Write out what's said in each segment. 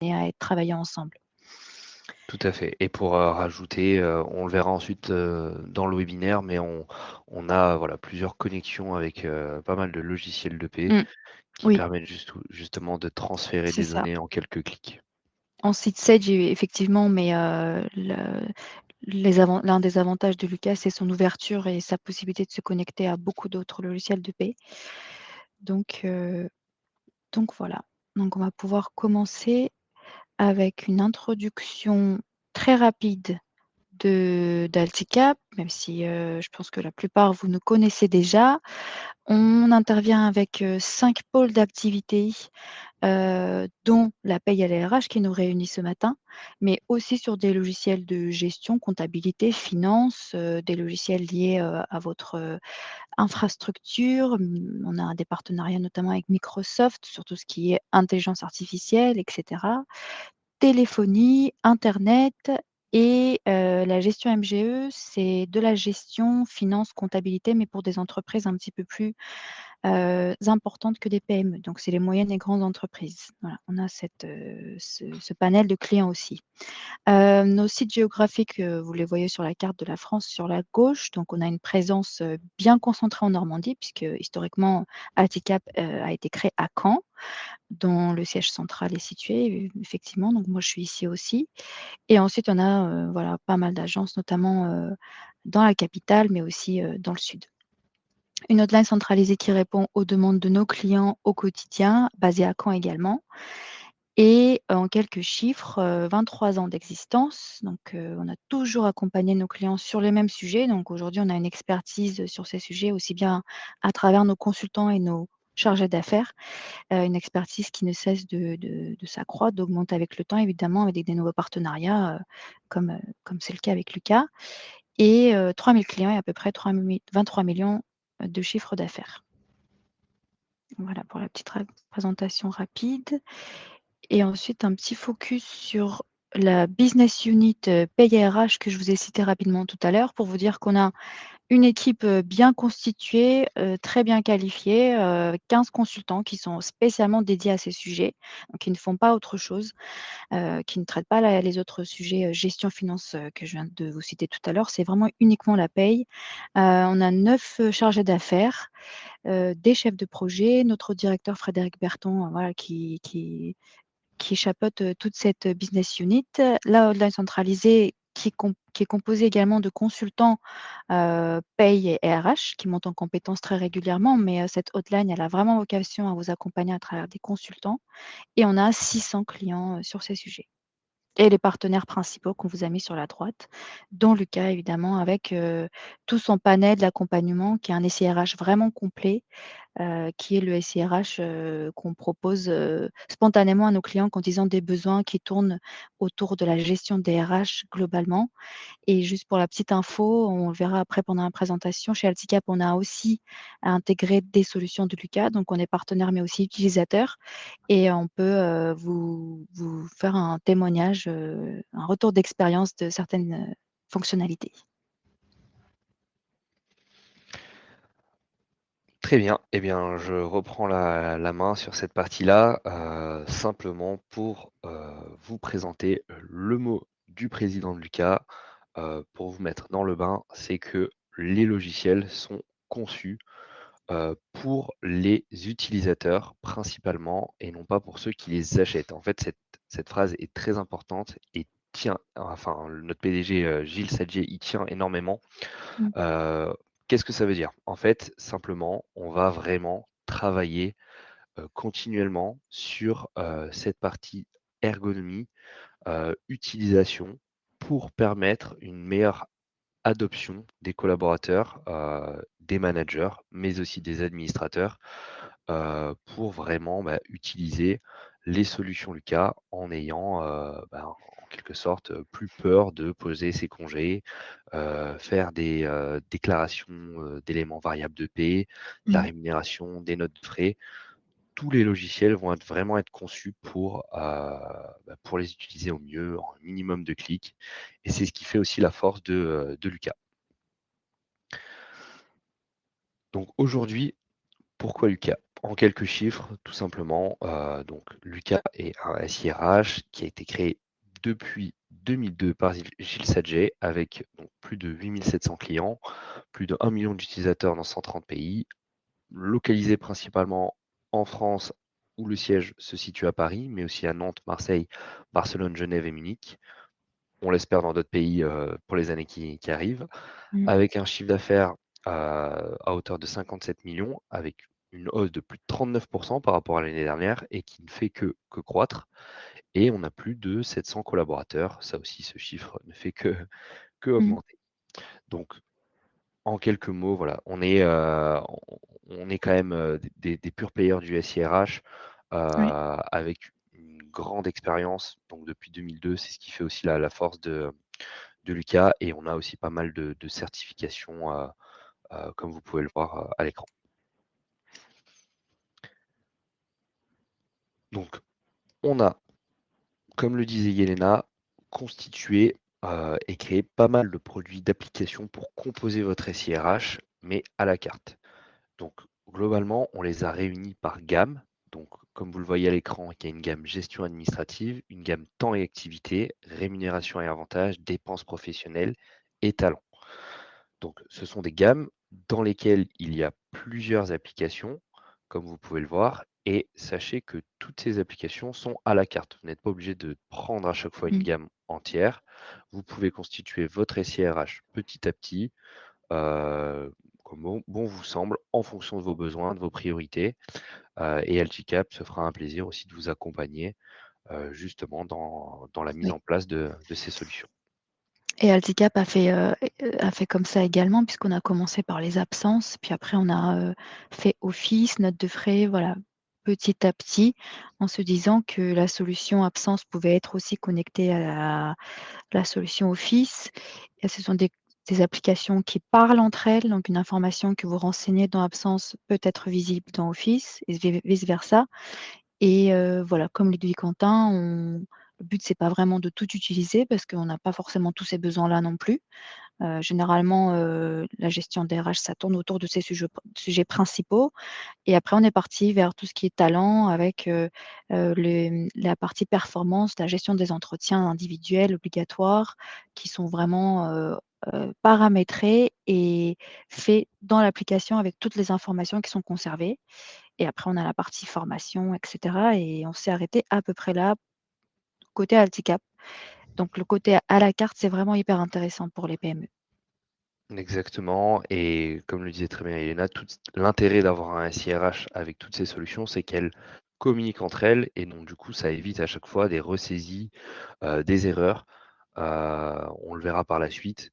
à être travaillés ensemble. Tout à fait. Et pour rajouter, on le verra ensuite dans le webinaire, mais on a voilà, plusieurs connexions avec pas mal de logiciels d'EP Mmh. qui Oui, permettent justement de transférer c'est des ça. données en quelques clics. En site Sage, effectivement, mais l'un des avantages de Lucas, c'est son ouverture et sa possibilité de se connecter à beaucoup d'autres logiciels de paie. Donc voilà. Donc on va pouvoir commencer avec une introduction très rapide d'Alticap, même si je pense que la plupart vous nous connaissez déjà. On intervient avec 5 pôles d'activité, dont la paye à la RH qui nous réunit ce matin, mais aussi sur des logiciels de gestion, comptabilité, finance, des logiciels liés à votre infrastructure. On a des partenariats notamment avec Microsoft sur tout ce qui est intelligence artificielle, etc. Téléphonie, internet et la gestion MGE, c'est de la gestion finance, comptabilité, mais pour des entreprises un petit peu plus importantes que des PME. Donc c'est les moyennes et grandes entreprises. Voilà, on a ce panel de clients aussi. Nos sites géographiques, vous les voyez sur la carte de la France sur la gauche. Donc on a une présence, bien concentrée en Normandie puisque historiquement Alticap, a été créé à Caen, dont le siège central est situé, effectivement. Donc moi je suis ici aussi. Et ensuite on a, voilà, pas mal d'agences notamment, dans la capitale, mais aussi, dans le sud. Une hotline centralisée qui répond aux demandes de nos clients au quotidien, basée à Caen également. Et en quelques chiffres, 23 ans d'existence. Donc, on a toujours accompagné nos clients sur les mêmes sujets. Donc aujourd'hui, on a une expertise sur ces sujets, aussi bien à travers nos consultants et nos chargés d'affaires. Une expertise qui ne cesse de s'accroître, d'augmenter avec le temps, évidemment, avec des nouveaux partenariats, comme c'est le cas avec Lucas. Et 3 000 clients et à peu près 23 millions de chiffre d'affaires. Voilà pour la petite présentation rapide. Et ensuite, un petit focus sur la business unit, paye RH que je vous ai cité rapidement tout à l'heure pour vous dire qu'on a une équipe, bien constituée, très bien qualifiée, 15 consultants qui sont spécialement dédiés à ces sujets, donc qui ne font pas autre chose, qui ne traitent pas les autres sujets, gestion finance, que je viens de vous citer tout à l'heure. C'est vraiment uniquement la paye. On a 9 chargés d'affaires, des chefs de projet, notre directeur Frédéric Berton, voilà qui chapeaute, toute cette business unit. La hotline centralisée qui est composée également de consultants, paye et RH qui montent en compétences très régulièrement, mais cette hotline, elle a vraiment vocation à vous accompagner à travers des consultants et on a 600 clients, sur ces sujets et les partenaires principaux qu'on vous a mis sur la droite, dont Lucas évidemment avec, tout son panel d'accompagnement qui est un SIRH vraiment complet, qui est le SIRH, qu'on propose, spontanément à nos clients quand ils ont des besoins qui tournent autour de la gestion des RH globalement. Et juste pour la petite info, on le verra après pendant la présentation, chez Alticap, on a aussi intégré des solutions de Lucas, donc on est partenaire mais aussi utilisateur et on peut, vous faire un témoignage, un retour d'expérience de certaines, fonctionnalités. Très bien. Eh bien, je reprends la main sur cette partie-là, simplement pour vous présenter le mot du président de Lucas, pour vous mettre dans le bain, c'est que les logiciels sont conçus pour les utilisateurs principalement et non pas pour ceux qui les achètent. En fait, cette phrase est très importante et tient, enfin, notre PDG Gilles Sadjier y tient énormément. Mmh. Qu'est-ce que ça veut dire? En fait, simplement, on va vraiment travailler continuellement sur cette partie ergonomie, utilisation pour permettre une meilleure adoption des collaborateurs, des managers, mais aussi des administrateurs, pour vraiment, utiliser les solutions Lucas en ayant, en quelque sorte, plus peur de poser ses congés, faire des, déclarations, d'éléments variables de paie, de la Mmh. rémunération, des notes de frais. Tous les logiciels vont vraiment être conçus pour les utiliser au mieux, en un minimum de clics et c'est ce qui fait aussi la force de Lucas. Donc aujourd'hui, pourquoi Lucas? En quelques chiffres, tout simplement, donc Lucas est un SIRH qui a été créé depuis 2002 par Gilles Sadget avec donc plus de 8 700 clients, plus de 1 million d'utilisateurs dans 130 pays, localisé principalement en France où le siège se situe à Paris, mais aussi à Nantes, Marseille, Barcelone, Genève et Munich. On l'espère dans d'autres pays pour les années qui arrivent, Mmh. avec un chiffre d'affaires à hauteur de 57 millions, avec une hausse de plus de 39% par rapport à l'année dernière et qui ne fait que croître. Et on a plus de 700 collaborateurs. Ça aussi, ce chiffre ne fait que Mmh. augmenter. Donc, en quelques mots, voilà, on est quand même des pure players du SIRH Oui. avec une grande expérience. Donc, depuis 2002, c'est ce qui fait aussi la force de Lucas. Et on a aussi pas mal de certifications, comme vous pouvez le voir à l'écran. Donc, on a, comme le disait Yelena, constitué et créé pas mal de produits d'application pour composer votre SIRH, mais à la carte. Donc, globalement, on les a réunis par gamme. Donc, comme vous le voyez à l'écran, il y a une gamme gestion administrative, une gamme temps et activité, rémunération et avantages, dépenses professionnelles et talents. Donc, ce sont des gammes dans lesquelles il y a plusieurs applications, comme vous pouvez le voir, et sachez que toutes ces applications sont à la carte. Vous n'êtes pas obligé de prendre à chaque fois une Mmh. gamme entière. Vous pouvez constituer votre SIRH petit à petit, euh, comme bon vous semble, en fonction de vos besoins, de vos priorités. Et Alticap se fera un plaisir aussi de vous accompagner justement dans la mise Oui. en place de ces solutions. Et Alticap a fait comme ça également puisqu'on a commencé par les absences, puis après on a, fait office, notes de frais, voilà, petit à petit, en se disant que la solution absence pouvait être aussi connectée à la solution office. Et ce sont des applications qui parlent entre elles, donc une information que vous renseignez dans absence peut être visible dans office et vice versa. Et voilà, comme le dit Quentin, le but c'est pas vraiment de tout utiliser parce qu'on n'a pas forcément tous ces besoins-là non plus. Généralement, la gestion des RH, ça tourne autour de ces sujets principaux et après on est parti vers tout ce qui est talent avec, la partie performance, la gestion des entretiens individuels obligatoires qui sont vraiment, paramétrés et faits dans l'application avec toutes les informations qui sont conservées. Et après, on a la partie formation, et cetera et on s'est arrêté à peu près là, côté Alticap. Donc le côté à la carte, c'est vraiment hyper intéressant pour les PME. Exactement. Et comme le disait très bien Elena, tout l'intérêt d'avoir un SIRH avec toutes ces solutions, c'est qu'elles communiquent entre elles et donc du coup, ça évite à chaque fois des ressaisies, des erreurs. On le verra par la suite.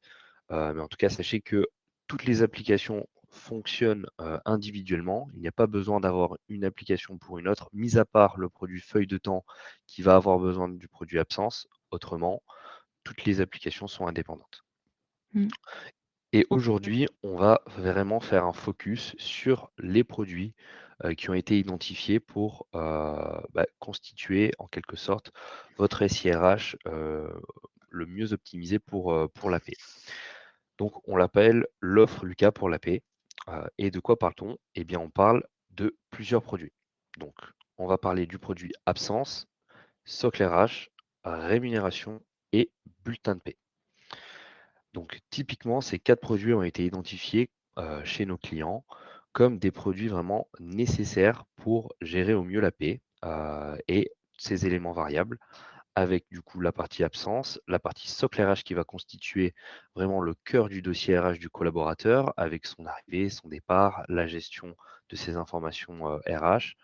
Mais en tout cas, sachez que toutes les applications fonctionnent individuellement. Il n'y a pas besoin d'avoir une application pour une autre, mis à part le produit feuille de temps qui va avoir besoin du produit absence. Autrement, toutes les applications sont indépendantes. Mmh. Et aujourd'hui, on va vraiment faire un focus sur les produits qui ont été identifiés pour constituer en quelque sorte votre SIRH le mieux optimisé pour la paix. Donc, on l'appelle l'offre Lucas pour la paix. Et de quoi parle-t-on? Eh bien, on parle de plusieurs produits. Donc, on va parler du produit absence, socle RH, rémunération et bulletin de paix. Donc, typiquement, ces 4 produits ont été identifiés chez nos clients comme des produits vraiment nécessaires pour gérer au mieux la paix et ces éléments variables avec du coup la partie absence, la partie socle RH qui va constituer vraiment le cœur du dossier RH du collaborateur avec son arrivée, son départ, la gestion de ses informations RH,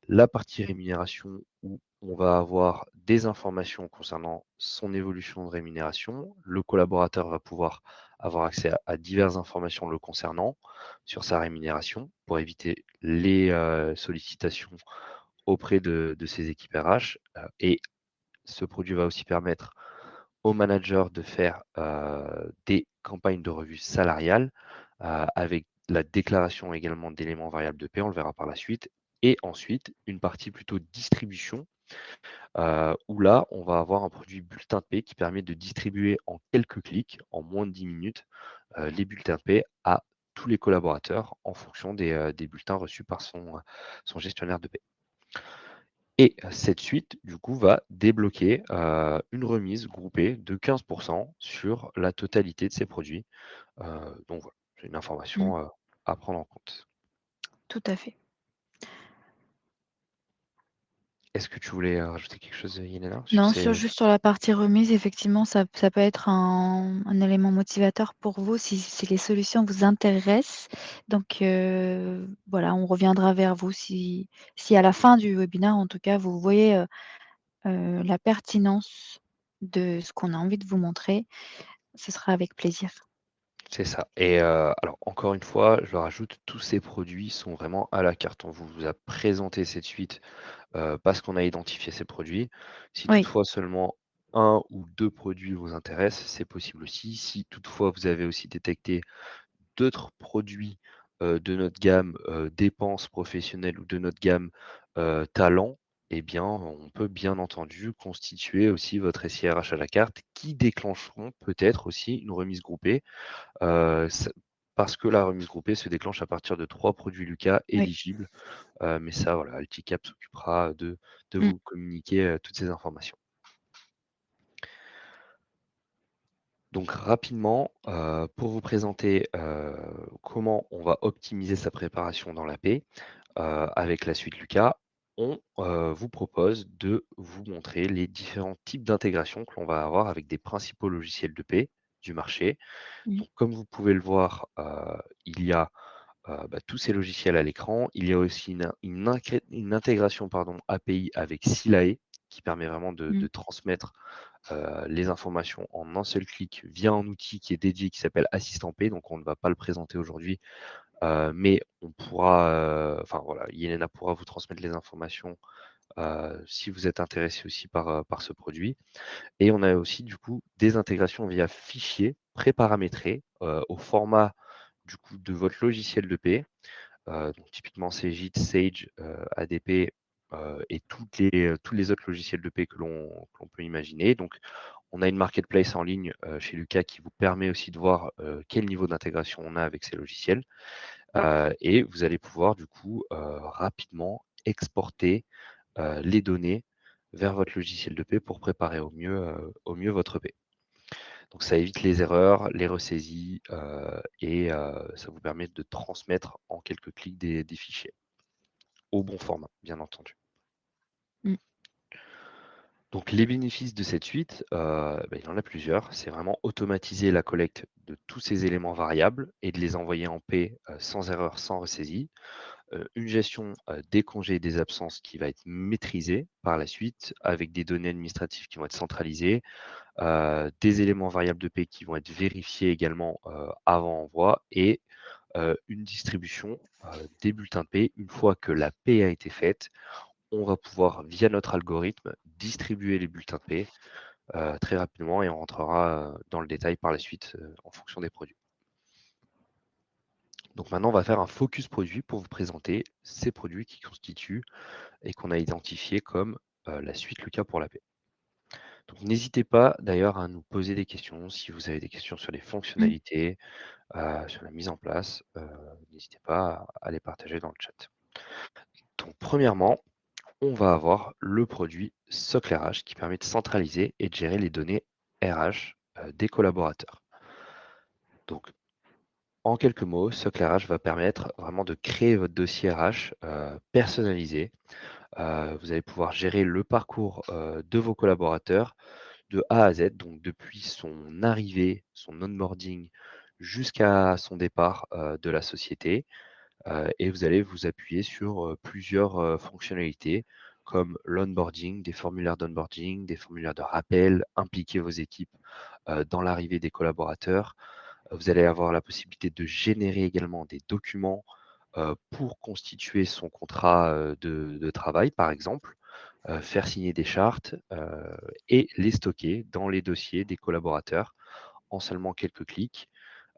la partie rémunération où on va avoir des informations concernant son évolution de rémunération. Le collaborateur va pouvoir avoir accès à diverses informations le concernant sur sa rémunération pour éviter les sollicitations auprès de ses équipes RH. Et ce produit va aussi permettre aux managers de faire des campagnes de revue salariale avec la déclaration également d'éléments variables de paie, on le verra par la suite. Et ensuite, une partie plutôt distribution, où là, on va avoir un produit bulletin de paie qui permet de distribuer en quelques clics, en moins de 10 minutes, les bulletins de paie à tous les collaborateurs en fonction des bulletins reçus par son gestionnaire de paie. Et cette suite, du coup, va débloquer, une remise groupée de 15 sur la totalité de ces produits. Donc voilà, c'est une Mmh. information, à prendre en compte. Tout à fait. Est-ce que tu voulais, rajouter quelque chose, Yelena, sur Non, ces juste sur la partie remise, effectivement, ça peut être un élément motivateur pour vous si les solutions vous intéressent. Donc voilà, on reviendra vers vous si à la fin du webinaire, en tout cas, vous voyez, la pertinence de ce qu'on a envie de vous montrer, ce sera avec plaisir. c'est ça et alors encore une fois, je le rajoute, tous ces produits sont vraiment à la carte. On vous a présenté cette suite, parce qu'on a identifié ces produits. Si Oui. toutefois seulement un ou 2 produits vous intéressent, c'est possible aussi. Si toutefois vous avez aussi détecté d'autres produits, de notre gamme, dépenses professionnelles ou de notre gamme, talents, eh bien, on peut bien entendu constituer aussi votre SIRH à la carte qui déclencheront peut-être aussi une remise groupée, ça parce que la remise groupée se déclenche à partir de 3 produits Lucas Oui. éligibles, mais ça voilà, Alticap s'occupera de Mmh. vous communiquer, toutes ces informations. Donc rapidement, pour vous présenter, comment on va optimiser sa préparation dans la paix, avec la suite Lucas, on, vous propose de vous montrer les différents types d'intégration que l'on va avoir avec des principaux logiciels de paix du marché. Mmh. Donc comme vous pouvez le voir, il y a, tous ces logiciels à l'écran. Il y a aussi une intégration pardon, API avec Silae qui permet vraiment de Mmh. transmettre les informations en un seul clic via un outil qui est dédié qui s'appelle Assistant P. Donc on ne va pas le présenter aujourd'hui, mais on pourra, enfin voilà, Yelena pourra vous transmettre les informations si vous êtes intéressé aussi par ce produit. Et on a aussi du coup des intégrations via fichier pré-paramétrés au format du coup de votre logiciel de paie. Donc typiquement Cegid, Sage, ADP et tous les autres logiciels de paie que l'on peut imaginer. Donc on a une marketplace en ligne chez Lucas qui vous permet aussi de voir quel niveau d'intégration on a avec ces logiciels. Et vous allez pouvoir du coup rapidement exporter les données vers votre logiciel de paie pour préparer au mieux votre paie. Donc ça évite les erreurs, les ressaisies et ça vous permet de transmettre en quelques clics des fichiers au bon format, bien entendu. Mmh. Donc les bénéfices de cette suite, il y en a plusieurs. C'est vraiment automatiser la collecte de tous ces éléments variables et de les envoyer en paie sans erreur, sans ressaisie. Une gestion des congés et des absences qui va être maîtrisée par la suite avec des données administratives qui vont être centralisées, des éléments variables de paie qui vont être vérifiés également avant envoi et une distribution des bulletins de paie. Une fois que la paie a été faite, on va pouvoir, via notre algorithme, distribuer les bulletins de paie très rapidement et on rentrera dans le détail par la suite en fonction des produits. Donc maintenant, on va faire un focus produit pour vous présenter ces produits qui constituent et qu'on a identifiés comme la suite Lucas pour la paix. Donc n'hésitez pas d'ailleurs à nous poser des questions si vous avez des questions sur les Mmh. fonctionnalités, sur la mise en place, n'hésitez pas à les partager dans le chat. Donc premièrement, on va avoir le produit Socle RH qui permet de centraliser et de gérer les données RH des collaborateurs. Donc en quelques mots, Socle RH va permettre vraiment de créer votre dossier RH personnalisé. Vous allez pouvoir gérer le parcours de vos collaborateurs de A à Z, donc depuis son arrivée, son onboarding jusqu'à son départ de la société. Et vous allez vous appuyer sur plusieurs fonctionnalités comme l'onboarding, des formulaires d'onboarding, des formulaires de rappel, impliquer vos équipes dans l'arrivée des collaborateurs. Vous allez avoir la possibilité de générer également des documents pour constituer son contrat de travail, par exemple, faire signer des chartes et les stocker dans les dossiers des collaborateurs en seulement quelques clics.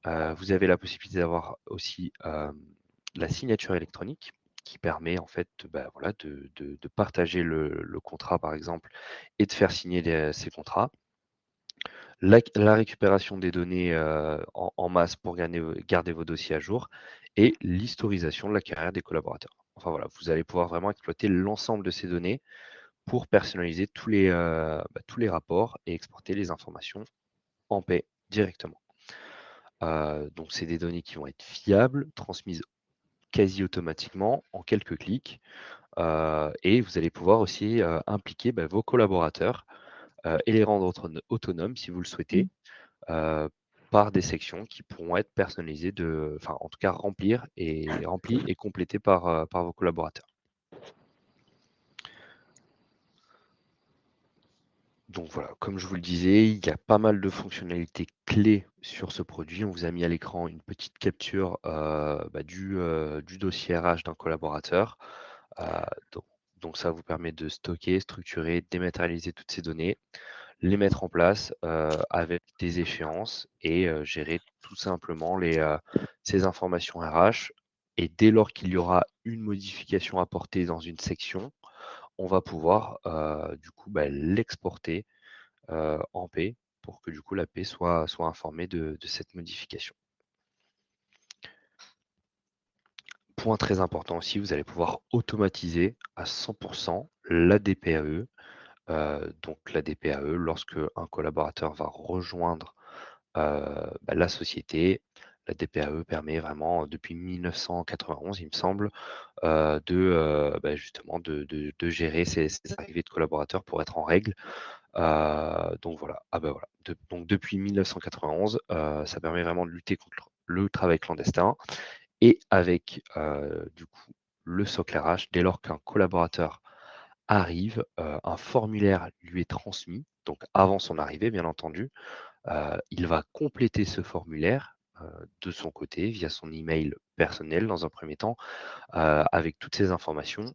Vous avez la possibilité d'avoir aussi la signature électronique qui permet en fait voilà, de partager le contrat, par exemple, et de faire signer ces contrats. la récupération des données en masse pour garder vos dossiers à jour et l'historisation de la carrière des collaborateurs. Enfin voilà, vous allez pouvoir vraiment exploiter l'ensemble de ces données pour personnaliser tous les rapports et exporter les informations en paix directement. Donc c'est des données qui vont être fiables, transmises quasi automatiquement en quelques clics. Et vous allez pouvoir aussi impliquer vos collaborateurs et les rendre autonomes si vous le Mmh. souhaitez, euh, par des sections qui pourront être personnalisées, enfin en tout cas remplies et complétées par vos collaborateurs. Donc voilà, comme je vous le disais, il y a pas mal de fonctionnalités clés sur ce produit. On vous a mis à l'écran une petite capture du dossier RH d'un collaborateur. Euh, donc, donc ça vous permet de stocker, structurer, dématérialiser toutes ces données, les mettre en place avec des échéances et gérer tout simplement ces informations RH. Et dès lors qu'il y aura une modification apportée dans une section, on va pouvoir du coup l'exporter en paix pour que du coup la paix soit informée de cette modification. Point très important aussi, vous allez pouvoir automatiser à 100% la DPAE. Donc la DPAE, lorsque un collaborateur va rejoindre la société, la DPAE permet vraiment, depuis 1991, il me semble, justement de gérer ces arrivées de collaborateurs pour être en règle. Donc voilà, voilà. Donc depuis 1991, ça permet vraiment de lutter contre le travail clandestin et avec du coup le socle RH, dès lors qu'un collaborateur arrive, un formulaire lui est transmis, donc avant son arrivée bien entendu. Il va compléter ce formulaire de son côté via son email personnel dans un premier temps, avec toutes ces informations.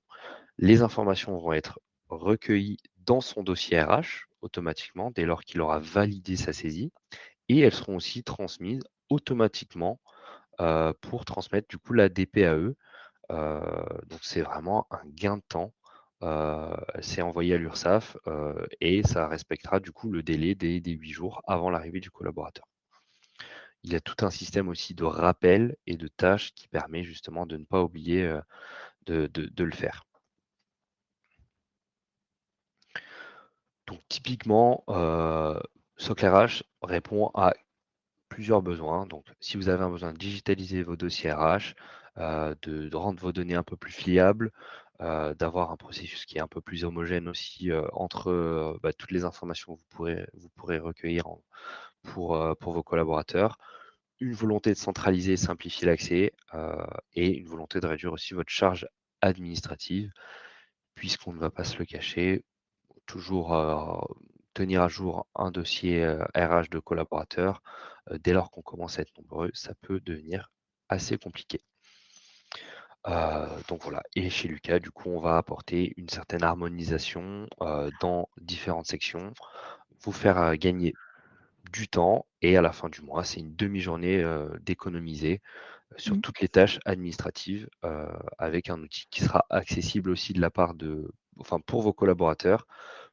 Les informations vont être recueillies dans son dossier RH automatiquement dès lors qu'il aura validé sa saisie et elles seront aussi transmises automatiquement pour transmettre du coup la DPAE. Donc c'est vraiment un gain de temps. C'est envoyé à l'URSSAF et ça respectera du coup le délai des 8 jours avant l'arrivée du collaborateur. Il y a tout un système aussi de rappel et de tâches qui permet justement de ne pas oublier de le faire. Donc typiquement, Socle RH répond à plusieurs besoins. Donc si vous avez un besoin de digitaliser vos dossiers RH, de rendre vos données un peu plus fiables, d'avoir un processus qui est un peu plus homogène aussi entre toutes les informations que vous pourrez recueillir pour vos collaborateurs, une volonté de centraliser et simplifier l'accès et une volonté de réduire aussi votre charge administrative, puisqu'on ne va pas se le cacher, toujours tenir à jour un dossier RH de collaborateurs, dès lors qu'on commence à être nombreux, ça peut devenir assez compliqué. Donc voilà, et chez Lucas, du coup, on va apporter une certaine harmonisation dans différentes sections, vous faire gagner du temps et à la fin du mois, c'est une demi-journée d'économiser sur Mmh. toutes les tâches administratives avec un outil qui sera accessible aussi de la part pour vos collaborateurs,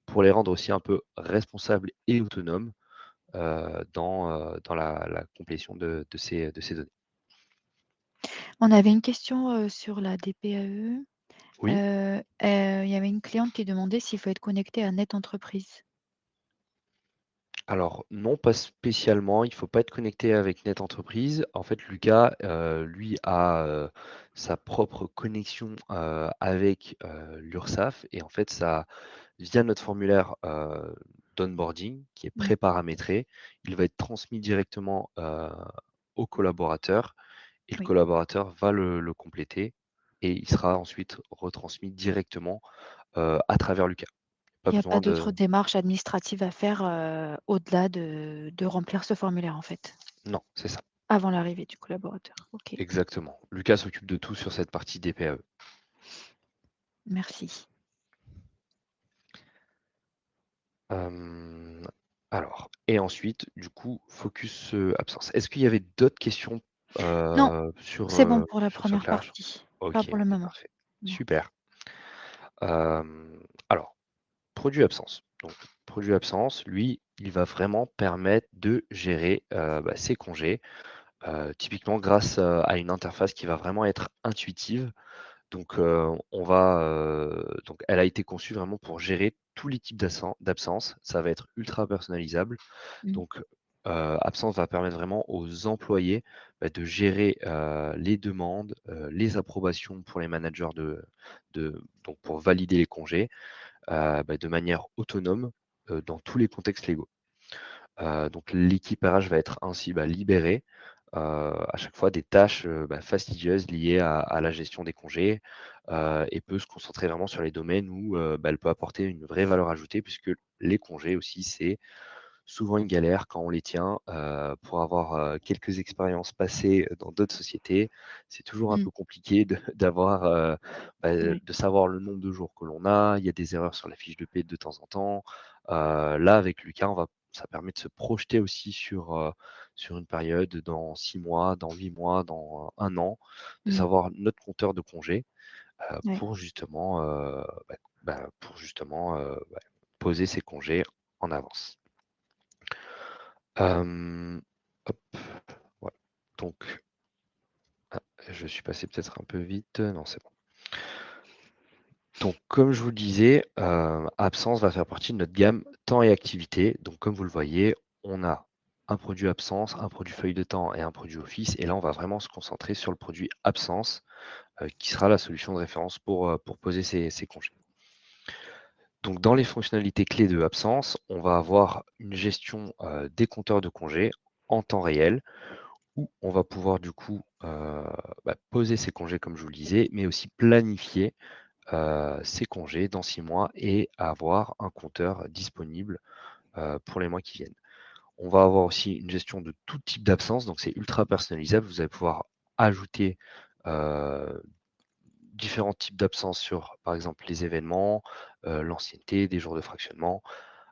pour les rendre aussi un peu responsables et autonomes dans la complétion de ces données. On avait une question, sur la DPAE. Oui. Il y avait une cliente qui demandait s'il faut être connecté à Net Entreprise. Alors non, pas spécialement, il ne faut pas être connecté avec Net Entreprise. En fait, Lucas, lui, a sa propre connexion avec l'URSSAF et en fait, ça, via notre formulaire d'onboarding qui est Mmh. pré-paramétré, il va être transmis directement au collaborateur et le Oui. collaborateur va le compléter et il sera ensuite retransmis directement à travers Lucas. Pas Il y a pas besoin d'autres de... démarches administratives à faire, au-delà de remplir ce formulaire, en fait, Non, c'est ça. avant l'arrivée du collaborateur. OK, Exactement. Lucas s'occupe de tout sur cette partie DPAE. merci. Hem, alors et ensuite, du coup, focus, absence. Est-ce qu'il y avait d'autres questions, Non, sur, c'est bon pour la sur ce première clash? partie, pas OK, pour le moment. parfait. Non. Super. Alors, produit absence. Donc produit absence, lui, il va vraiment permettre de gérer, ses congés, typiquement grâce, à une interface qui va vraiment être intuitive. Donc, donc elle a été conçue vraiment pour gérer tous les types d'absence. Ça va être ultra personnalisable. Mmh. Donc, Absence va permettre vraiment aux employés, de gérer, les demandes, les approbations pour les managers donc pour valider les congés, de manière autonome, dans tous les contextes légaux. Donc l'équipe RH va être ainsi, libérée, à chaque fois des tâches, fastidieuses liées à la gestion des congés, et peut se concentrer vraiment sur les domaines où, elle peut apporter une vraie valeur ajoutée puisque les congés aussi, c'est souvent une galère quand on les tient, pour avoir, quelques expériences passées dans d'autres sociétés. C'est toujours un Mmh. peu compliqué de d'avoir, Ouais. de savoir le nombre de jours que l'on a. Il y a des erreurs sur la fiche de paie de temps en temps. Là, avec Lucas, ça permet de se projeter aussi sur une période dans 6 mois, dans 8 mois, dans 1 an, de Mmh. savoir notre compteur de congés, Ouais. pour justement, poser ses congés en avance. Hem, Hop, ouais. Donc, ah, je suis passé peut-être un peu vite. Non, c'est bon. Donc, comme je vous le disais, Absence va faire partie de notre gamme temps et activité. Donc, comme vous le voyez, on a un produit Absence, un produit feuille de temps et un produit Office. Et là, on va vraiment se concentrer sur le produit Absence, qui sera la solution de référence pour poser ses congés. Donc, dans les fonctionnalités clés de Absence, on va avoir une gestion, des compteurs de congés en temps réel, où on va pouvoir du coup, poser ses congés comme je vous le disais, mais aussi planifier, ses congés dans 6 mois et avoir un compteur disponible, pour les mois qui viennent. On va avoir aussi une gestion de tout type d'absence, donc c'est ultra personnalisable. Vous allez pouvoir ajouter, heu, différents types d'absences sur, par exemple, les événements, l'ancienneté, des jours de fractionnement.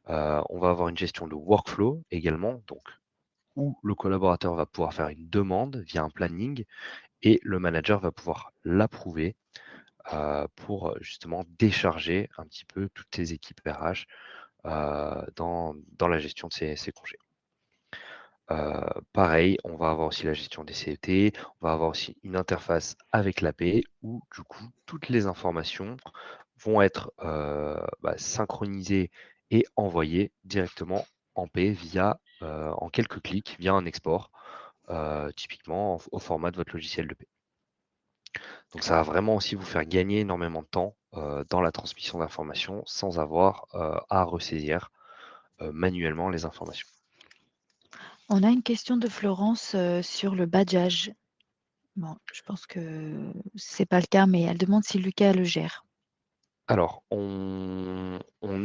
On va avoir une gestion de workflow également, donc où le collaborateur va pouvoir faire une demande via un planning et le manager va pouvoir l'approuver, pour, justement décharger un petit peu toutes les équipes RH, dans la gestion de ces congés. Pareil, on va avoir aussi la gestion des CET, on va avoir aussi une interface avec l'AP où du coup toutes les informations vont être, synchronisées et envoyées directement en paix en quelques clics via un export, typiquement au format de votre logiciel de paie. Donc ça va vraiment aussi vous faire gagner énormément de temps, dans la transmission d'informations sans avoir, à ressaisir, manuellement les informations. On a une question de Florence, sur le badgeage. Bon, je pense que c'est pas le cas, mais elle demande si Lucas le gère. Alors on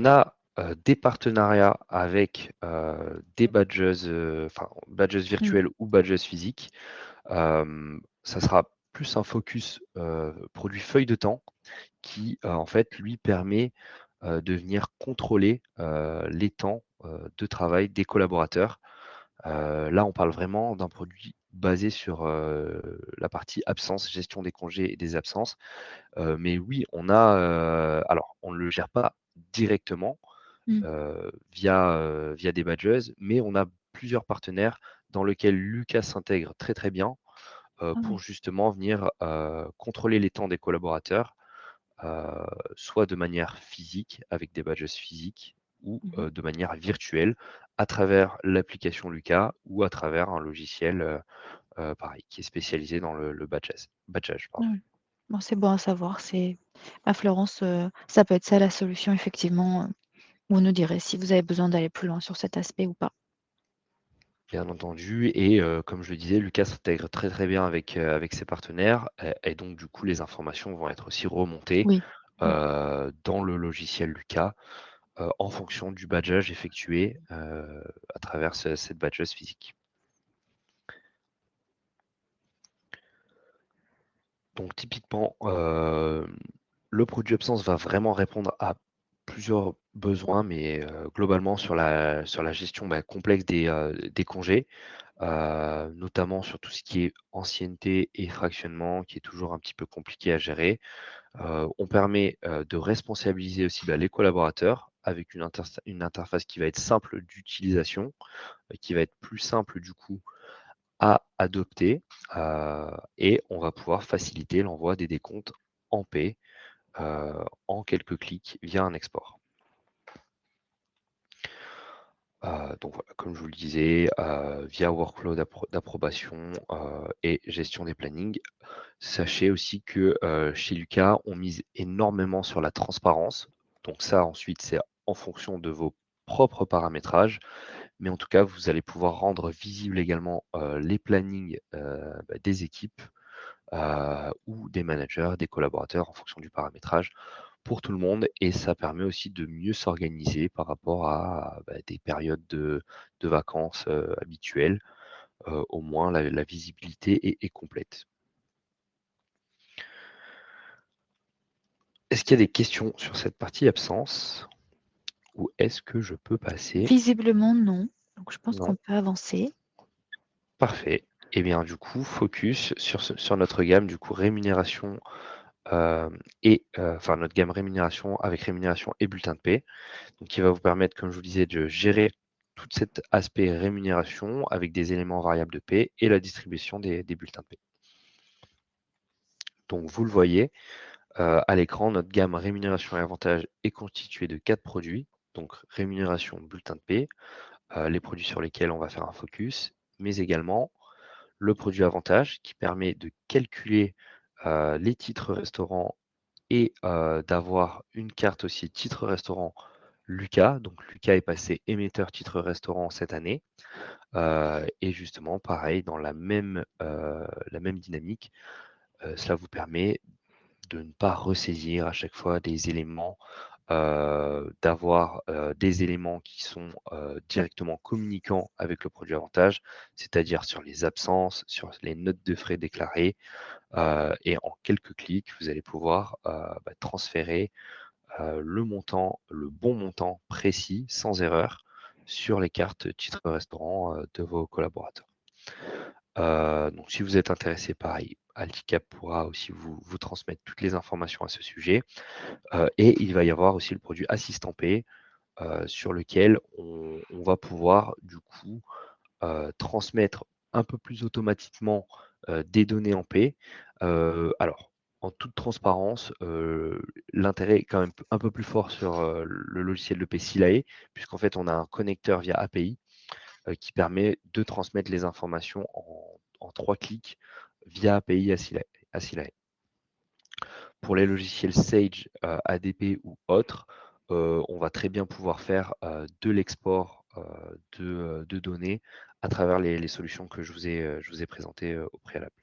a, des partenariats avec, des badges, badges Mmh. virtuels ou badges physiques. Ça sera plus un focus, produit feuille de temps qui, en fait, lui permet, de venir contrôler, les temps, de travail des collaborateurs. Là, on parle vraiment d'un produit basé sur, la partie absence, gestion des congés et des absences. Mais oui, alors on ne le gère pas directement, Mmh. via des badges, mais on a plusieurs partenaires dans lesquels Lucas s'intègre très, très bien, Ah pour oui. justement venir, contrôler les temps des collaborateurs, soit de manière physique avec des badges physiques ou, Mmh. de manière virtuelle à travers l'application Lucas ou à travers un logiciel, pareil qui est spécialisé dans le badgeage, Ah pardon. oui. Bon, c'est bon à savoir, Florence, ça peut être ça la solution effectivement, vous nous direz si vous avez besoin d'aller plus loin sur cet aspect ou pas. Bien entendu et comme je le disais, Lucas s'intègre très, très bien avec ses partenaires et donc du coup, les informations vont être aussi remontées, Oui. Ouais. dans le logiciel Lucas, en fonction du badgeage effectué, à travers cette badgeuse physique. Donc typiquement, le produit absence va vraiment répondre à plusieurs besoins, mais globalement sur la gestion, complexe des congés, notamment sur tout ce qui est ancienneté et fractionnement, qui est toujours un petit peu compliqué à gérer. On permet, de responsabiliser aussi, les collaborateurs, avec une interface qui va être simple d'utilisation, qui va être plus simple du coup à adopter, et on va pouvoir faciliter l'envoi des décomptes en paix en quelques clics via un export. Donc voilà, comme je vous le disais, via workflow d'approbation et gestion des plannings. Sachez aussi que chez Lucas, on mise énormément sur la transparence. Donc ça, ensuite, c'est en fonction de vos propres paramétrages. Mais en tout cas, vous allez pouvoir rendre visible également les plannings des équipes ou des managers, des collaborateurs en fonction du paramétrage pour tout le monde, et ça permet aussi de mieux s'organiser par rapport à des périodes de vacances habituelles. Au moins, la visibilité est complète. Est-ce qu'il y a des questions sur cette partie absence ou est-ce que je peux passer? Visiblement, non. Donc je pense Non. qu'on peut avancer. Parfait. Et bien du coup, focus sur notre gamme du coup rémunération enfin notre gamme rémunération avec rémunération et bulletin de paie. Donc qui va vous permettre, comme je vous disais, de gérer tout cet aspect rémunération avec des éléments variables de paie et la distribution des bulletins de paie. Donc vous le voyez, à l'écran, notre gamme rémunération et avantages est constituée de 4 produits. Donc rémunération, bulletin de paie, les produits sur lesquels on va faire un focus, mais également le produit avantage qui permet de calculer les titres restaurants et d'avoir une carte aussi titre restaurant Lucas. Donc Lucas est passé émetteur titre restaurant cette année. Et justement, pareil, dans la même dynamique, cela vous permet de ne pas ressaisir à chaque fois des éléments, d'avoir des éléments qui sont directement communicants avec le produit avantage, c'est-à-dire sur les absences, sur les notes de frais déclarées, et en quelques clics, vous allez pouvoir transférer le bon montant précis, sans erreur, sur les cartes titres restaurant de vos collaborateurs. Donc si vous êtes intéressé, pareil, Alticap pourra aussi vous transmettre toutes les informations à ce sujet. Et il va y avoir aussi le produit Assistant P, sur lequel on va pouvoir du coup transmettre un peu plus automatiquement des données en paix. Alors, en toute transparence, l'intérêt est quand même un peu plus fort sur le logiciel de paix Silae, puisqu'en fait, on a un connecteur via API qui permet de transmettre les informations en 3 clics via API à Silae. Pour les logiciels Sage, ADP ou autres, on va très bien pouvoir faire de l'export de données à travers les solutions que je vous ai présentées au préalable.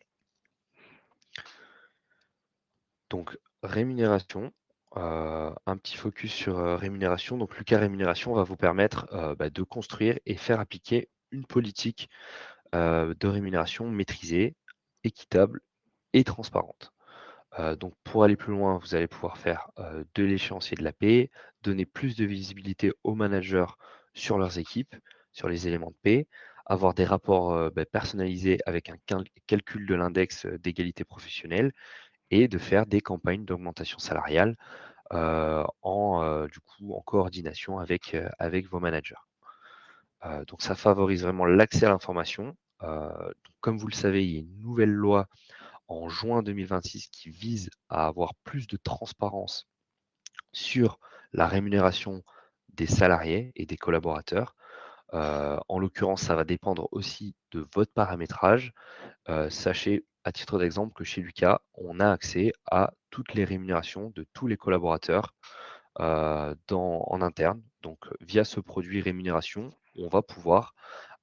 Donc rémunération, un petit focus sur rémunération. Donc Lucas Rémunération va vous permettre de construire et faire appliquer une politique de rémunération maîtrisée, équitable et transparente. Donc pour aller plus loin, vous allez pouvoir faire de l'échéancier de la paie, donner plus de visibilité aux managers sur leurs équipes, sur les éléments de paie, avoir des rapports personnalisés avec un calcul de l'index d'égalité professionnelle et de faire des campagnes d'augmentation salariale du coup, en coordination avec vos managers. Donc ça favorise vraiment l'accès à l'information. Comme vous le savez, il y a une nouvelle loi en juin 2026 qui vise à avoir plus de transparence sur la rémunération des salariés et des collaborateurs. En l'occurrence, ça va dépendre aussi de votre paramétrage. Sachez, à titre d'exemple, que chez Lucas, on a accès à toutes les rémunérations de tous les collaborateurs en interne. Donc, via ce produit rémunération, on va pouvoir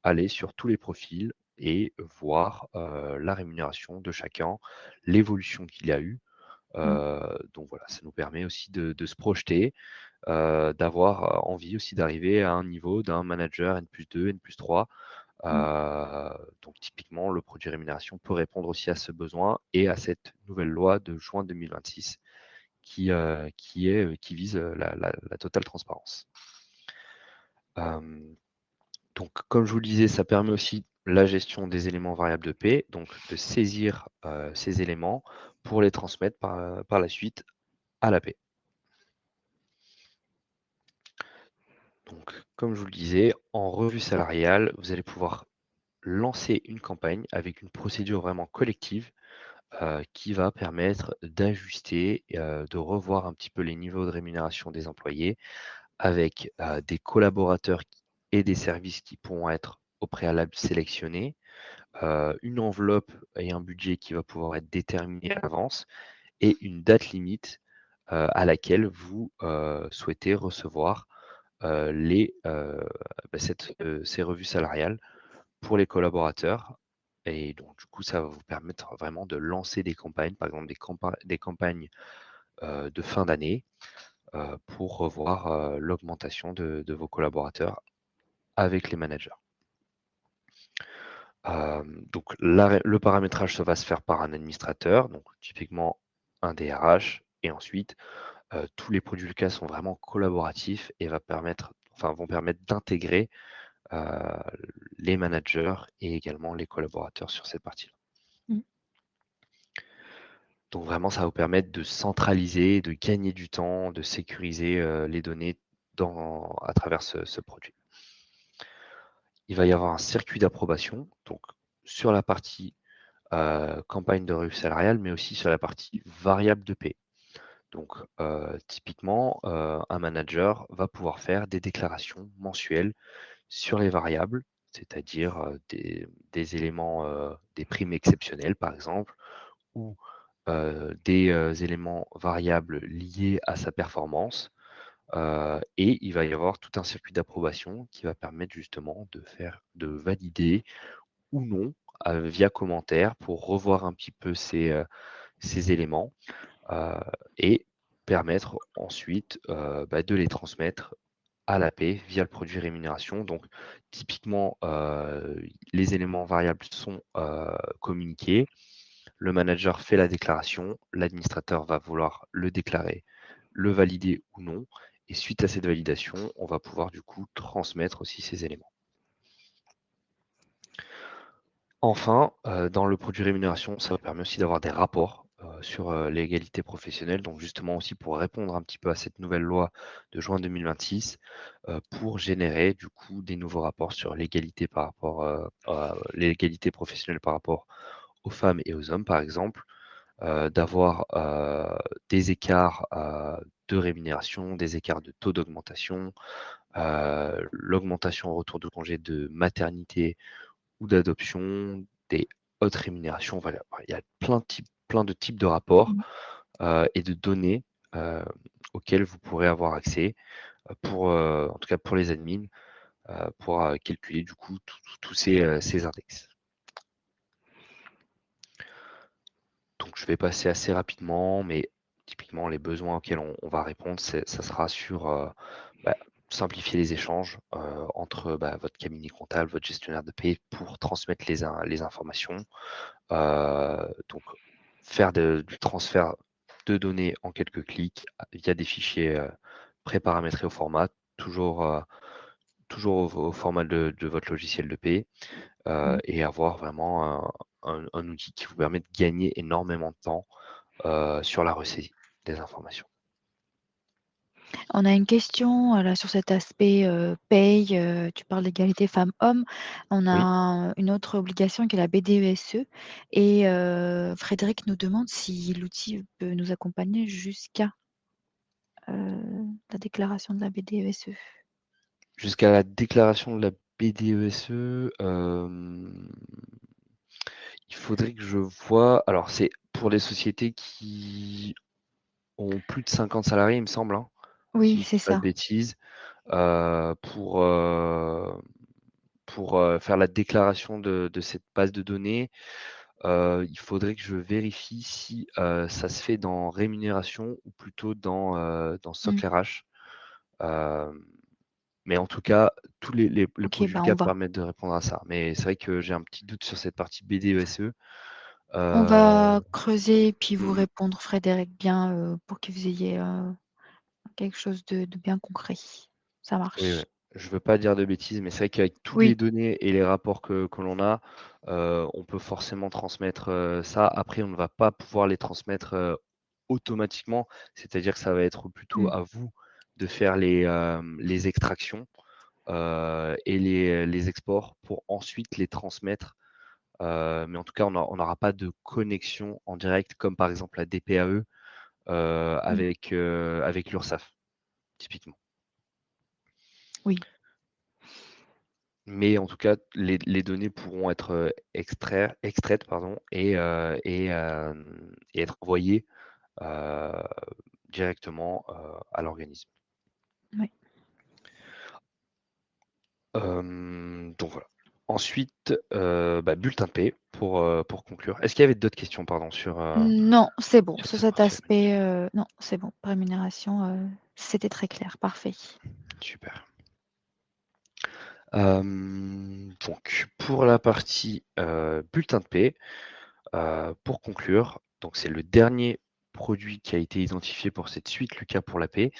aller sur tous les profils et voir la rémunération de chacun, l'évolution qu'il a eue. Mmh. Donc voilà, ça nous permet aussi de se projeter, d'avoir envie aussi d'arriver à un niveau d'un manager N+2, N+3. Mmh. Donc typiquement, le produit rémunération peut répondre aussi à ce besoin et à cette nouvelle loi de juin 2026 qui vise la totale transparence. Donc, comme je vous le disais, ça permet aussi la gestion des éléments variables de paie, donc de saisir ces éléments pour les transmettre par la suite à la paie. Donc, comme je vous le disais, en revue salariale, vous allez pouvoir lancer une campagne avec une procédure vraiment collective qui va permettre d'ajuster, de revoir un petit peu les niveaux de rémunération des employés avec des collaborateurs et des services qui pourront être au préalable sélectionnés, une enveloppe et un budget qui va pouvoir être déterminé à l'avance et une date limite à laquelle vous souhaitez recevoir ces revues salariales pour les collaborateurs. Et donc, du coup, ça va vous permettre vraiment de lancer des campagnes, par exemple des campagnes de fin d'année pour revoir l'augmentation de vos collaborateurs avec les managers. Donc, le paramétrage, ça va se faire par un administrateur, donc typiquement un DRH, et ensuite, tous les produits Lucas sont vraiment collaboratifs et vont permettre d'intégrer euh, les managers et également les collaborateurs sur cette partie-là. Mmh. Donc vraiment, ça va vous permettre de centraliser, de gagner du temps, de sécuriser les données à travers ce produit. Il va y avoir un circuit d'approbation, donc sur la partie campagne de revue salariale, mais aussi sur la partie variable de paie. Donc typiquement, un manager va pouvoir faire des déclarations mensuelles sur les variables, c'est-à-dire des éléments, des primes exceptionnelles par exemple, ou des éléments variables liés à sa performance. Et il va y avoir tout un circuit d'approbation qui va permettre justement de valider ou non via commentaire pour revoir un petit peu ces éléments et permettre ensuite de les transmettre à la paie via le produit rémunération. Donc typiquement, les éléments variables sont communiqués. Le manager fait la déclaration, l'administrateur va vouloir le déclarer, le valider ou non. Et suite à cette validation, on va pouvoir du coup transmettre aussi ces éléments. Enfin, dans le produit rémunération, ça permet aussi d'avoir des rapports sur l'égalité professionnelle. Donc justement aussi pour répondre un petit peu à cette nouvelle loi de juin 2026, pour générer du coup des nouveaux rapports sur l'égalité par rapport à l'égalité professionnelle par rapport aux femmes et aux hommes, par exemple. D'avoir des écarts de rémunération, des écarts de taux d'augmentation, l'augmentation au retour de congé de maternité ou d'adoption, des hautes rémunérations. Voilà, il y a plein de types de rapports Mmh. et de données auxquelles vous pourrez avoir accès en tout cas pour les admins, pour calculer du coup tous ces index. Donc je vais passer assez rapidement, mais typiquement les besoins auxquels on va répondre, ça sera sur bah, simplifier les échanges entre votre cabinet comptable, votre gestionnaire de paie pour transmettre les informations. Donc faire du transfert de données en quelques clics via des fichiers pré-paramétrés au format, toujours, toujours au format de votre logiciel de paie. Mmh. Et avoir vraiment un outil qui vous permet de gagner énormément de temps sur la ressaisie des informations. On a une question, là, sur cet aspect, paye, tu parles d'égalité femmes-hommes. On Oui, a une autre obligation qui est la BDESE et Frédéric nous demande si l'outil peut nous accompagner jusqu'à, la déclaration de la BDESE. jusqu'à la déclaration de la BDESE, il faudrait que je vois. Alors, c'est pour les sociétés qui ont plus de 50 salariés, il me semble, hein, Oui, si je c'est dis pas de ça. bêtises, heu, pour, heu, pour faire la déclaration de cette base de données. Il faudrait que je vérifie si, ça se fait dans rémunération ou plutôt dans Mmh. Socle RH. Hem, mais en tout cas, tous les OK, produits bah, on Lucas va permettent de répondre à ça. Mais c'est vrai que j'ai un petit doute sur cette partie BDESE. on Heu, va creuser et puis vous mmh répondre Frédéric bien, pour que vous ayez, quelque chose de bien concret. Ça Oui, marche. ouais. Je veux pas dire de bêtises, mais c'est vrai qu'avec toutes les Oui. données et les rapports que l'on a, on peut forcément transmettre, ça. Après, on ne va pas pouvoir les transmettre, automatiquement. C'est-à-dire que ça va être plutôt Mmh. à vous de faire les extractions et les exports pour ensuite les transmettre. Mais en tout cas, on n'aura pas de connexion en direct comme par exemple la DPAE Mmh. avec l'URSSAF, typiquement. Oui, Mais en tout cas, les données pourront être extraites pardon, et être envoyées directement à l'organisme. oui. Donc voilà. Ensuite, bulletin de paie pour conclure. Est-ce qu'il y avait d'autres questions, pardon, Non, c'est bon. sur Sur cette cet partie-là? aspect, non, c'est bon. Rémunération, c'était très clair. Parfait. Super. Donc pour la partie bulletin de paie, pour conclure, donc c'est le dernier produit qui a été identifié pour cette suite Lucas pour la paie.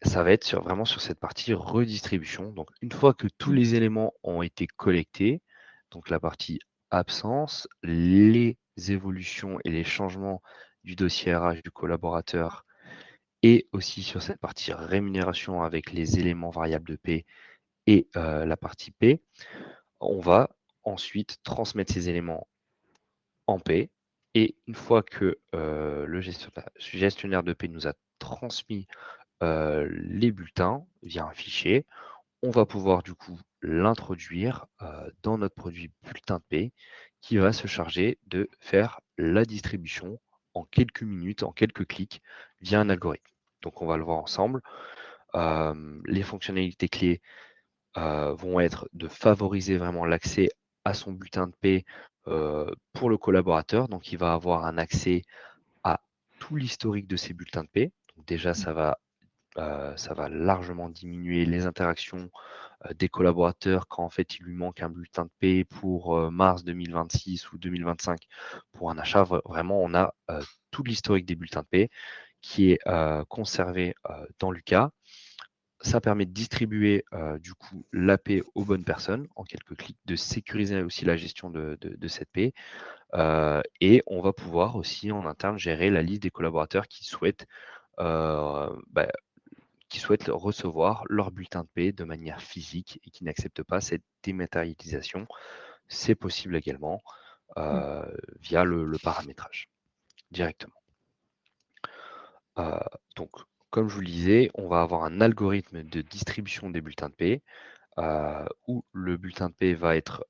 Ça va être vraiment sur cette partie redistribution. Donc une fois que tous Mmh. les éléments ont été collectés, donc la partie absence, les évolutions et les changements du dossier RH du collaborateur et aussi sur cette partie rémunération avec les éléments variables de paie et la partie paie, on va ensuite transmettre ces éléments en paie. Et une fois que le gestionnaire de paie nous a transmis les bulletins via un fichier, on va pouvoir du coup l'introduire dans notre produit bulletin de paie qui va se charger de faire la distribution en quelques minutes, en quelques clics via un algorithme. Donc on va le voir ensemble. Les fonctionnalités clés vont être de favoriser vraiment l'accès à son bulletin de paie pour le collaborateur. Donc il va avoir un accès à tout l'historique de ses bulletins de paie. Donc déjà, ça va largement diminuer les interactions des collaborateurs quand en fait il lui manque un bulletin de paie pour mars 2026 ou 2025 pour un achat. Vraiment, on a tout l'historique des bulletins de paie qui est conservé dans Lucas. Ça permet de distribuer du coup la paie aux bonnes personnes en quelques clics, de sécuriser aussi la gestion de cette paie. Et on va pouvoir aussi en interne gérer la liste des collaborateurs euh, bah, qui souhaitent recevoir leur bulletin de paie de manière physique et qui n'acceptent pas cette dématérialisation. C'est possible également Mmh. via le paramétrage directement. Donc, comme je vous le disais, on va avoir un algorithme de distribution des bulletins de paie où le bulletin de paie va être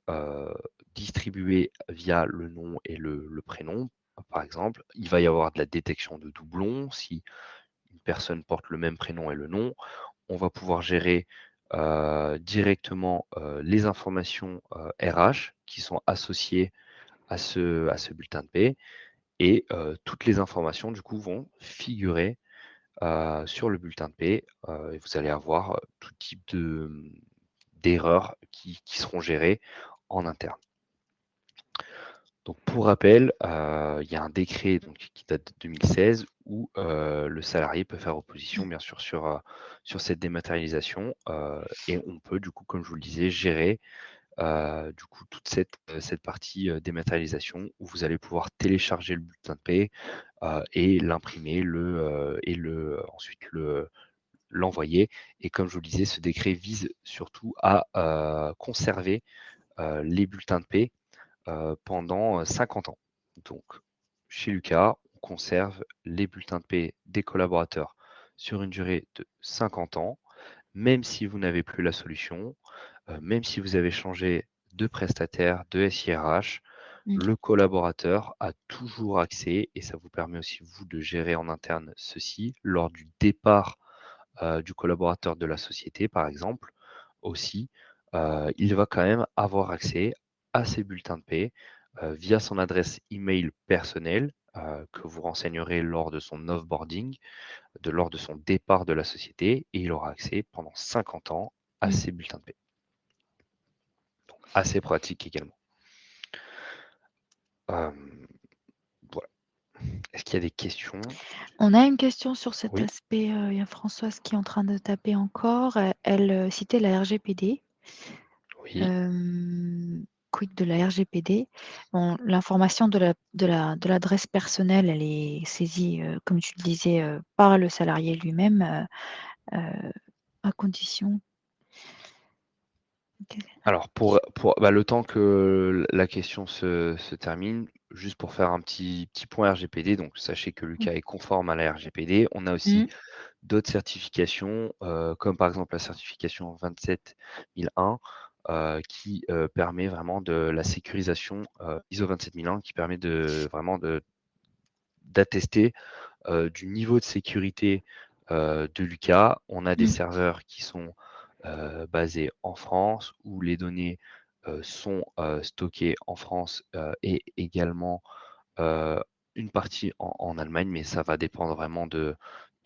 distribué via le nom et le prénom. Par exemple, il va y avoir de la détection de doublons. Si une personne porte le même prénom et le nom, on va pouvoir gérer directement les informations RH qui sont associées à ce bulletin de paie et toutes les informations du coup vont figurer sur le bulletin de paie et vous allez avoir tout type d'erreurs qui seront gérées en interne. Donc pour rappel, il y a un décret donc, qui date de 2016 où le salarié peut faire opposition bien sûr sur cette dématérialisation et on peut du coup, comme je vous le disais, gérer du coup toute cette partie dématérialisation où vous allez pouvoir télécharger le bulletin de paie et l'imprimer ensuite l'envoyer. Et comme je vous le disais, ce décret vise surtout à conserver les bulletins de paie pendant 50 ans. Donc, chez Lucas, on conserve les bulletins de paie des collaborateurs sur une durée de 50 ans, même si vous n'avez plus la solution, même si vous avez changé de prestataire, de SIRH, Mmh. le collaborateur a toujours accès et ça vous permet aussi, vous, de gérer en interne ceci lors du départ du collaborateur de la société, par exemple, aussi, il va quand même avoir accès à ses bulletins de paie via son adresse email personnelle que vous renseignerez lors de son offboarding, lors de son départ de la société, et il aura accès pendant 50 ans à Mmh. ses bulletins de paie. Donc, assez pratique également. Euh, voilà. Est-ce qu'il y a des questions? On a une question sur cet Oui, aspect, il y a Françoise qui est en train de taper encore. Elle citait la RGPD. oui. Hem, quid de la RGPD? Bon, l'information de l'adresse personnelle, elle est saisie, comme tu le disais, par le salarié lui-même, à condition que Alors bah, le temps que la question se termine, juste pour faire un petit point RGPD, donc sachez que mmh, Lucas est conforme à la RGPD. On a aussi mmh, d'autres certifications, comme par exemple la certification 27001, qui, permet vraiment de la sécurisation, ISO 27001 qui permet de vraiment d'attester, du niveau de sécurité, de Lucas. On a des mmh, serveurs qui sont, basés en France, où les données, sont, stockées en France, et également, heu, une partie en Allemagne, mais ça va dépendre vraiment de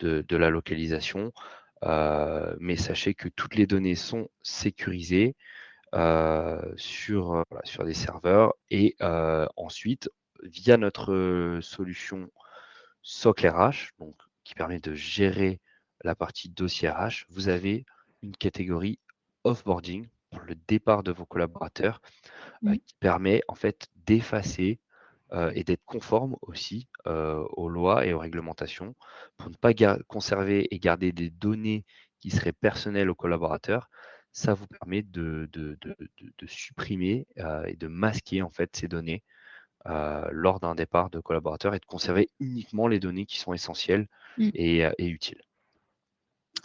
la localisation. Mais sachez que toutes les données sont sécurisées, voilà, sur des serveurs et ensuite via notre, solution SOC RH, donc qui permet de gérer la partie dossier RH, vous avez une catégorie offboarding pour le départ de vos collaborateurs, mmh, qui permet en fait d'effacer, et d'être conforme aussi, aux lois et aux réglementations pour ne pas conserver et garder des données qui seraient personnelles aux collaborateurs. Ça vous permet de supprimer, et de masquer en fait ces données, lors d'un départ de collaborateurs et de conserver uniquement les données qui sont essentielles mmh. et utiles.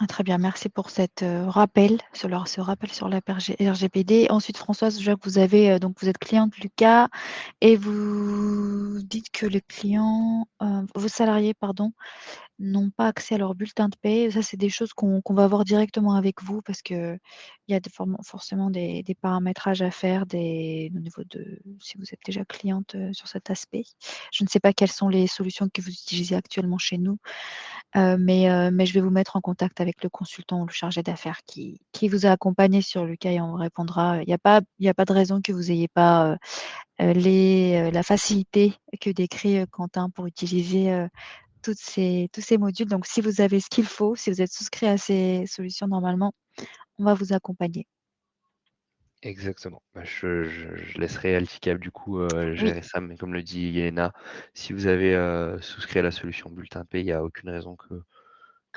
Ah, très bien, merci pour cet, rappel, ce rappel sur la RGPD. Ensuite, Françoise, je vois que vous avez, donc vous êtes cliente Lucas et vous dites que les clients, vos salariés, pardon, n'ont pas accès à leur bulletin de paie. Ça, c'est des choses qu'on va voir directement avec vous parce qu'il y a forcément des paramétrages à faire au niveau de si vous êtes déjà cliente, sur cet aspect. Je ne sais pas quelles sont les solutions que vous utilisez actuellement chez nous, mais je vais vous mettre en contact avec le consultant ou le chargé d'affaires qui vous a accompagné sur le cas et on vous répondra. Il y a pas de raison que vous ayez pas, la facilité que décrit, Quentin pour utiliser, tous ces modules. Donc si vous avez ce qu'il faut, si vous êtes souscrit à ces solutions, normalement, on va vous accompagner. Exactement. Bah, je laisserai Alticap du coup, Oui. gérer ça, mais comme le dit Yelena, si vous avez, souscrit à la solution bulletin P, il y a aucune raison que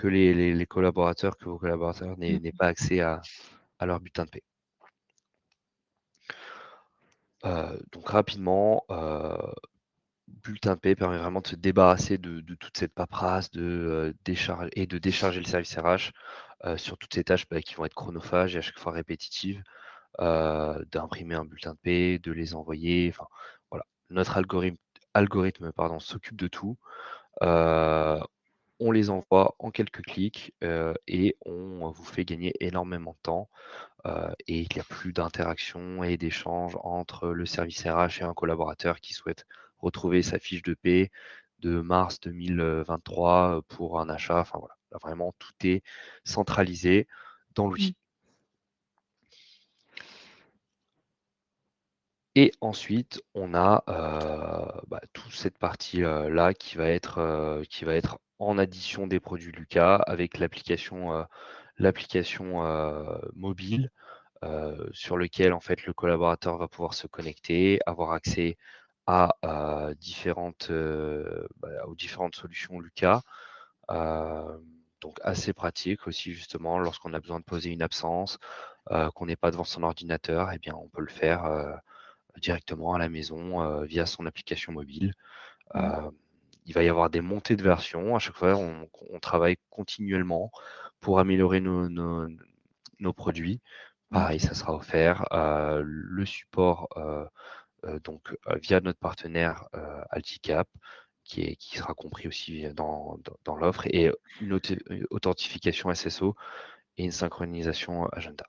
les collaborateurs, que vos collaborateurs n'aient Mmh. pas accès à leur bulletin de paie. Donc rapidement, bulletin P permet vraiment de se débarrasser de toute cette paperasse, de décharger le service RH, sur toutes ces tâches, bah, qui vont être chronophages et à chaque fois répétitives, d'imprimer un bulletin de paie, de les envoyer, enfin voilà. Notre algorithme pardon, s'occupe de tout. Heu, on les envoie en quelques clics, et on vous fait gagner énormément de temps, et il y a plus d'interaction et d'échange entre le service RH et un collaborateur qui souhaite retrouver sa fiche de paie de mars 2023, pour un achat. Enfin voilà, là vraiment tout est centralisé dans Mmh. l'outil. Et ensuite, on a, bah, toute cette partie, là qui va être en addition des produits Lucas avec l'application, mobile, sur lequel en fait le collaborateur va pouvoir se connecter, avoir accès à, aux différentes solutions Lucas. Hem, donc assez pratique aussi justement lorsqu'on a besoin de poser une absence, qu'on n'est pas devant son ordinateur et bien on peut le faire, directement à la maison, via son application mobile. Mmh. Heu, il va y avoir des montées de versions. À chaque fois, on travaille continuellement pour améliorer nos produits. Mmh. Pareil, ça sera offert. Le support, via notre partenaire, Alticap, qui sera compris aussi dans l'offre et une authentification SSO et une synchronisation Agenda.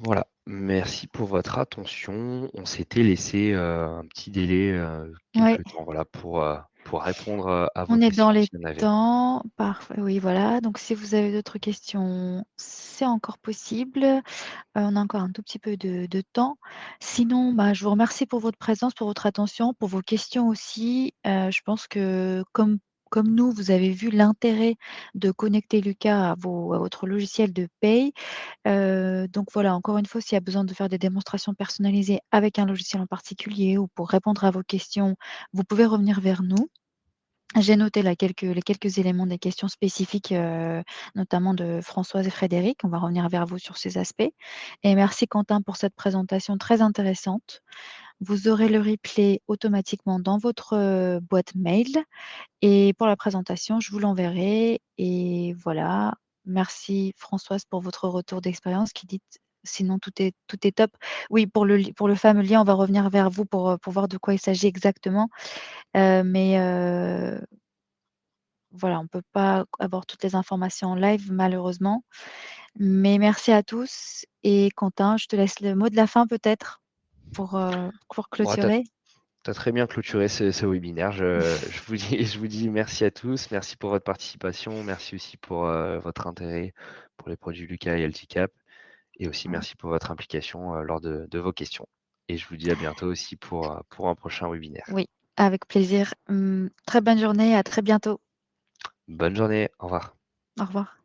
Voilà, merci pour votre attention. On s'était laissé, un petit délai, Ouais. quelque temps, voilà, pour répondre, à vos On est dans questions les s'il y en avait. temps. Parfait, oui, voilà. Donc si vous avez d'autres questions, c'est encore possible. On a encore un tout petit peu de temps. Sinon, bah, je vous remercie pour votre présence, pour votre attention, pour vos questions aussi. Je pense que comme nous, vous avez vu l'intérêt de connecter Lucas à votre logiciel de paye. Donc voilà, encore une fois, s'il y a besoin de faire des démonstrations personnalisées avec un logiciel en particulier ou pour répondre à vos questions, vous pouvez revenir vers nous. J'ai noté là les quelques éléments des questions spécifiques, notamment de Françoise et Frédéric. On va revenir vers vous sur ces aspects et merci Quentin pour cette présentation très intéressante. Vous aurez le replay automatiquement dans votre, boîte mail et pour la présentation, je vous l'enverrai et voilà. Merci Françoise pour votre retour d'expérience qui dit sinon tout est top. Oui, pour le fameux lien, on va revenir vers vous pour voir de quoi il s'agit exactement, mais voilà, on ne peut pas avoir toutes les informations en live malheureusement. Mais merci à tous et Quentin, je te laisse le mot de la fin peut-être pour Bon, clôturer? tu as très bien clôturé ce webinaire. Je vous dis je vous dis merci à tous, merci pour votre participation, merci aussi pour, votre intérêt pour les produits Lucas et Alticap et aussi Ouais. merci pour votre implication, lors de vos questions et je vous dis à bientôt aussi pour un prochain webinaire. Oui, avec plaisir. Très bonne journée, à très bientôt. Bonne journée, au revoir. Au revoir.